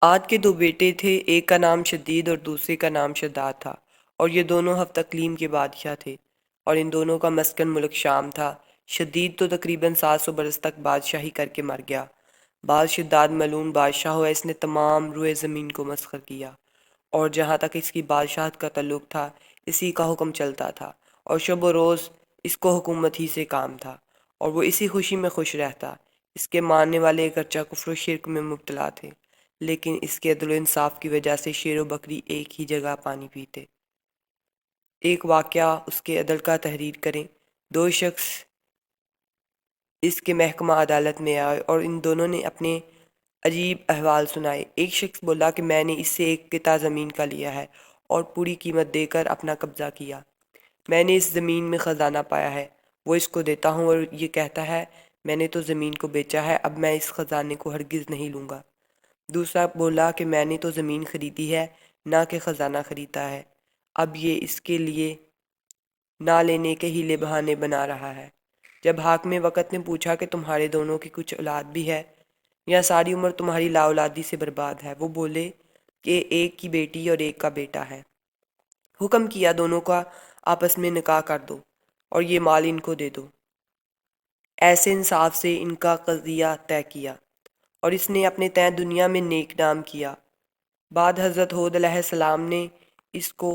عاد کے دو بیٹے تھے، ایک کا نام شدید اور دوسرے کا نام شداد تھا، اور یہ دونوں ہفتقلیم کے بادشاہ تھے، اور ان دونوں کا مسکن ملک شام تھا۔ شدید تو تقریباً 700 برس تک بادشاہی کر کے مر گیا۔ بعد شداد ملعون بادشاہ ہوا، اس نے تمام روئے زمین کو مسخر کیا، اور جہاں تک اس کی بادشاہت کا تعلق تھا اسی کا حکم چلتا تھا، اور شب و روز اس کو حکومت ہی سے کام تھا، اور وہ اسی خوشی میں خوش رہتا۔ اس کے ماننے والے اگرچہ کفر و شرک میں مبتلا تھے، لیکن اس کے عدل و انصاف کی وجہ سے شیر و بکری ایک ہی جگہ پانی پیتے۔ ایک واقعہ اس کے عدل کا تحریر کریں۔ دو شخص اس کے محکمہ عدالت میں آئے اور ان دونوں نے اپنے عجیب احوال سنائے۔ ایک شخص بولا کہ میں نے اس سے ایک قطعہ زمین کا لیا ہے اور پوری قیمت دے کر اپنا قبضہ کیا۔ میں نے اس زمین میں خزانہ پایا ہے، وہ اس کو دیتا ہوں اور یہ کہتا ہے میں نے تو زمین کو بیچا ہے، اب میں اس خزانے کو ہرگز نہیں لوں گا۔ دوسرا بولا کہ میں نے تو زمین خریدی ہے، نہ کہ خزانہ خریدا ہے، اب یہ اس کے لیے نہ لینے کے ہیلے بہانے بنا رہا ہے۔ جب حاکم وقت نے پوچھا کہ تمہارے دونوں کی کچھ اولاد بھی ہے یا ساری عمر تمہاری لا اولادی سے برباد ہے؟ وہ بولے کہ ایک کی بیٹی اور ایک کا بیٹا ہے۔ حکم کیا دونوں کا آپس میں نکاح کر دو اور یہ مال ان کو دے دو۔ ایسے انصاف سے ان کا قضیہ طے کیا، اور اس نے اپنے تئیں دنیا میں نیک نام کیا۔ بعد حضرت ہود علیہ السلام نے اس کو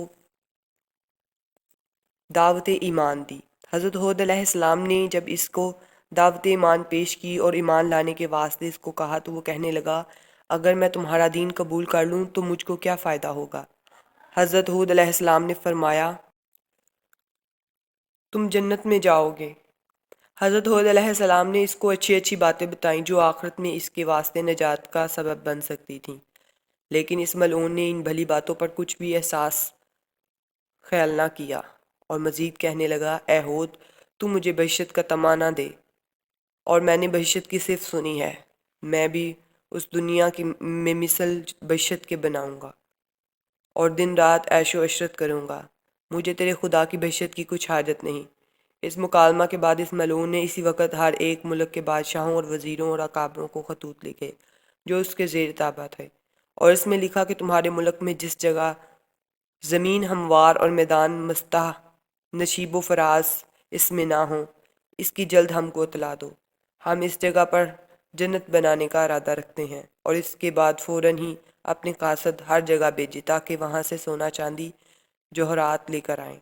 دعوت ایمان دی۔ حضرت ہود علیہ السلام نے جب اس کو دعوت ایمان پیش کی اور ایمان لانے کے واسطے اس کو کہا تو وہ کہنے لگا اگر میں تمہارا دین قبول کر لوں تو مجھ کو کیا فائدہ ہوگا؟ حضرت ہود علیہ السلام نے فرمایا تم جنت میں جاؤ گے۔ حضرت ہود علیہ السلام نے اس کو اچھی اچھی باتیں بتائیں جو آخرت میں اس کے واسطے نجات کا سبب بن سکتی تھیں، لیکن اس ملعون نے ان بھلی باتوں پر کچھ بھی احساس خیال نہ کیا، اور مزید کہنے لگا اے ہود تو مجھے بہشت کا طمع نہ دے، اور میں نے بہشت کی صرف سنی ہے، میں بھی اس دنیا کی میں مثل بہشت کے بناؤں گا اور دن رات عیش و عشرت کروں گا، مجھے تیرے خدا کی بہشت کی کچھ حاجت نہیں۔ اس مکالمہ کے بعد اس ملعون نے اسی وقت ہر ایک ملک کے بادشاہوں اور وزیروں اور اکابروں کو خطوط لکھے جو اس کے زیر تابع تھے، اور اس میں لکھا کہ تمہارے ملک میں جس جگہ زمین ہموار اور میدان مستح نشیب و فراز اس میں نہ ہوں، اس کی جلد ہم کو اطلاع دو، ہم اس جگہ پر جنت بنانے کا ارادہ رکھتے ہیں۔ اور اس کے بعد فوراً ہی اپنے قاصد ہر جگہ بھیجے تاکہ وہاں سے سونا چاندی جوہرات لے کر آئیں۔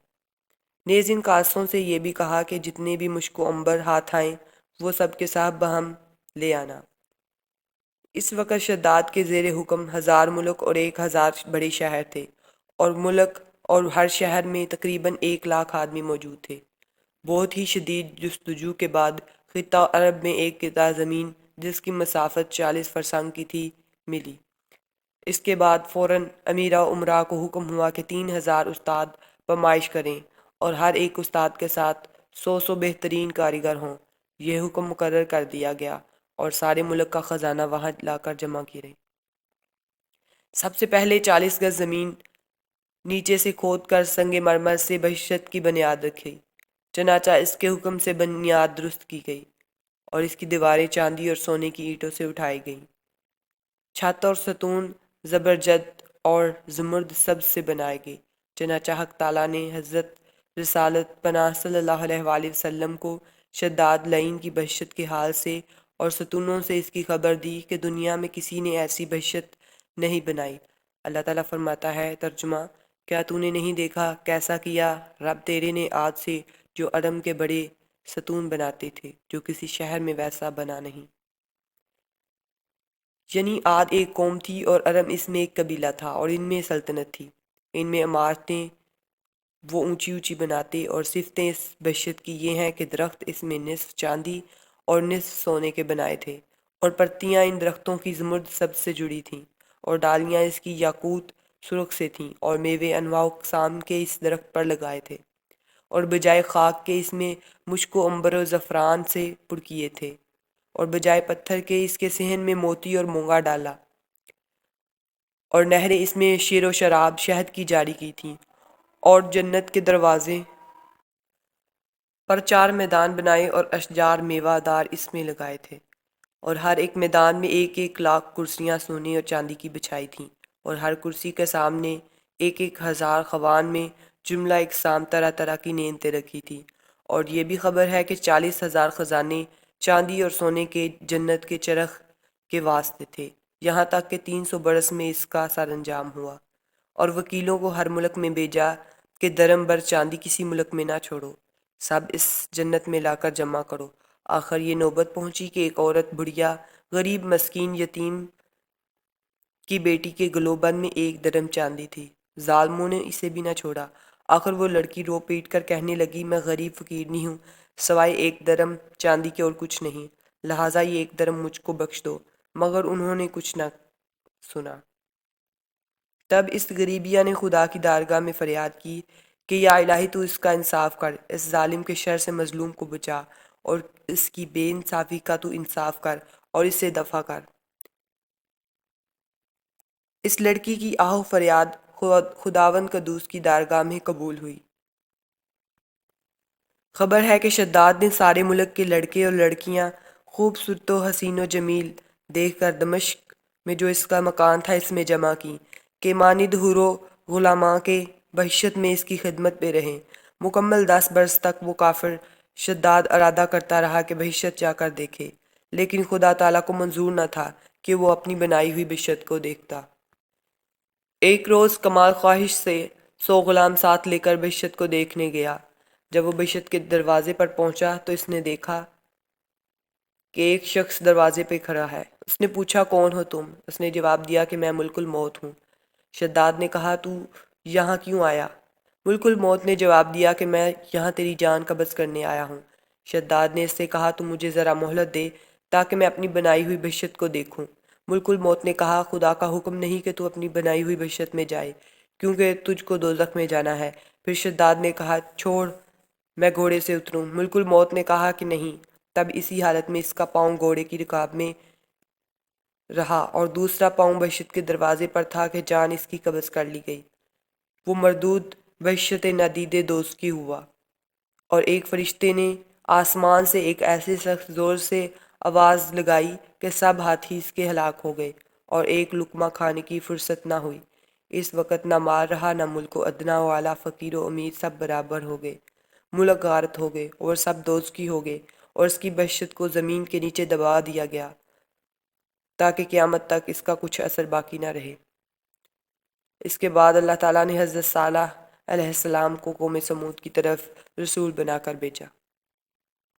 نیز ان قاصدوں سے یہ بھی کہا کہ جتنے بھی مشک و عنبر ہاتھ آئیں وہ سب کے ساتھ بہم لے آنا۔ اس وقت شداد کے زیر حکم 1000 ملک اور 1000 بڑے شہر تھے، اور ملک اور ہر شہر میں تقریباً 1,00,000 آدمی موجود تھے۔ بہت ہی شدید جستجو کے بعد خطہ عرب میں ایک قطعہ زمین جس کی مسافت 40 فرسنگ کی تھی ملی۔ اس کے بعد فوراً امیرا امراء کو حکم ہوا کہ 3000 استاد پیمائش کریں اور ہر ایک استاد کے ساتھ 100 بہترین کاریگر ہوں۔ یہ حکم مقرر کر دیا گیا اور سارے ملک کا خزانہ وہاں لا کر جمع کی رہی۔ سب سے پہلے 40 گز زمین نیچے سے کھود کر سنگ مرمر سے بہشت کی بنیاد رکھی، چنانچہ اس کے حکم سے بنیاد درست کی گئی اور اس کی دیواریں چاندی اور سونے کی اینٹوں سے اٹھائی گئیں۔ چھت اور ستون زبرجد اور زمرد سبز سے بنائے گئے، چنانچہ حق تعالیٰ نے حضرت رسالت پناہ صلی اللہ علیہ وآلہ وسلم کو شداد لعین کی بہشت کے حال سے اور ستونوں سے اس کی خبر دی کہ دنیا میں کسی نے ایسی بہشت نہیں بنائی۔ اللہ تعالیٰ فرماتا ہے ترجمہ کیا تو نے نہیں دیکھا کیسا کیا رب تیرے نے عاد سے جو ارم کے بڑے ستون بناتے تھے جو کسی شہر میں ویسا بنا نہیں۔ یعنی عاد ایک قوم تھی اور ارم اس میں ایک قبیلہ تھا اور ان میں سلطنت تھی۔ ان میں عمارتیں وہ اونچی اونچی بناتے اور صفتیں اس بہشت کی یہ ہیں کہ درخت اس میں نصف چاندی اور نصف سونے کے بنائے تھے، اور پرتیاں ان درختوں کی زمرد سب سے جڑی تھیں، اور ڈالیاں اس کی یاقوت سرخ سے تھیں، اور میوے انواع و اقسام کے اس درخت پر لگائے تھے، اور بجائے خاک کے اس میں مشک و عنبر و زعفران سے پڑکیے تھے، اور بجائے پتھر کے اس کے صحن میں موتی اور مونگا ڈالا، اور نہریں اس میں شیر و شراب شہد کی جاری کی تھیں، اور جنت کے دروازے پر 4 میدان بنائے اور اشجار میوہ دار اس میں لگائے تھے، اور ہر ایک میدان میں 1,100,000 کرسیاں سونے اور چاندی کی بچھائی تھیں، اور ہر کرسی کے سامنے 1,100,000 خوان میں جملہ اقسام طرح طرح کی نعمتیں رکھی تھی۔ اور یہ بھی خبر ہے کہ 40,000 خزانے چاندی اور سونے کے جنت کے چرخ کے واسطے تھے، یہاں تک کہ 300 برس میں اس کا سر انجام ہوا۔ اور وکیلوں کو ہر ملک میں بھیجا کہ درم بر چاندی کسی ملک میں نہ چھوڑو، سب اس جنت میں لا کر جمع کرو۔ آخر یہ نوبت پہنچی کہ ایک عورت بڑھیا، غریب، مسکین، یتیم کی بیٹی کے گلوبند میں 1 درم چاندی تھی۔ ظالموں نے اسے بھی نہ چھوڑا۔ آخر وہ لڑکی رو پیٹ کر کہنے لگی، میں غریب فقیر نہیں ہوں، سوائے 1 درم چاندی کے اور کچھ نہیں، لہٰذا یہ 1 درم مجھ کو بخش دو۔ مگر انہوں نے کچھ نہ سنا۔ تب اس غریبیہ نے خدا کی بارگاہ میں فریاد کی کہ یا الہی تو اس کا انصاف کر، اس ظالم کے شر سے مظلوم کو بچا، اور اس کی بے انصافی کا تو انصاف کر اور اسے دفع کر۔ اس لڑکی کی آہ و فریاد خداوند قدوس کی بارگاہ میں قبول ہوئی۔ خبر ہے کہ شداد نے سارے ملک کے لڑکے اور لڑکیاں خوبصورت و حسین و جمیل دیکھ کر دمشق میں جو اس کا مکان تھا اس میں جمع کی کہ ماند حور و غلاماں کے بہشت میں اس کی خدمت پہ رہیں۔ مکمل 10 برس تک وہ کافر شداد ارادہ کرتا رہا کہ بہشت جا کر دیکھے، لیکن خدا تعالیٰ کو منظور نہ تھا کہ وہ اپنی بنائی ہوئی بہشت کو دیکھتا۔ ایک روز کمال خواہش سے 100 غلام ساتھ لے کر بہشت کو دیکھنے گیا۔ جب وہ بہشت کے دروازے پر پہنچا تو اس نے دیکھا کہ ایک شخص دروازے پہ کھڑا ہے۔ اس نے پوچھا، کون ہو تم؟ اس نے جواب دیا کہ میں ملک الموت ہوں۔ شداد نے کہا، تو یہاں کیوں آیا؟ ملک الموت نے جواب دیا کہ میں یہاں تیری جان قبض کرنے آیا ہوں۔ شداد نے اس سے کہا، تو مجھے ذرا مہلت دے تاکہ میں اپنی بنائی ہوئی بہشت کو دیکھوں۔ ملک الموت نے کہا، خدا کا حکم نہیں کہ تو اپنی بنائی ہوئی بہشت میں جائے، کیونکہ تجھ کو دوزخ میں جانا ہے۔ پھر شداد نے کہا، چھوڑ میں گھوڑے سے اتروں۔ ملک الموت نے کہا کہ نہیں۔ تب اسی حالت میں اس کا پاؤں گھوڑے کی رکاب میں رہا اور دوسرا پاؤں بہشت کے دروازے پر تھا کہ جان اس کی قبض کر لی گئی۔ وہ مردود بہشت ندید دوزخی ہوا، اور ایک فرشتے نے آسمان سے ایک ایسے سخت زور سے آواز لگائی کہ سب ہاتھی اس کے ہلاک ہو گئے اور ایک لقمہ کھانے کی فرصت نہ ہوئی۔ اس وقت نہ مال رہا، نہ ملک و ادنا و اعلیٰ، فقیر و امیر سب برابر ہو گئے، ملک غارت ہو گئے اور سب دوزخی ہو گئے، اور اس کی بہشت کو زمین کے نیچے دبا دیا گیا تاکہ قیامت تک اس کا کچھ اثر باقی نہ رہے۔ اس کے بعد اللہ تعالیٰ نے حضرت صالح علیہ السلام کو قوم سمود کی طرف رسول بنا کر بھیجا۔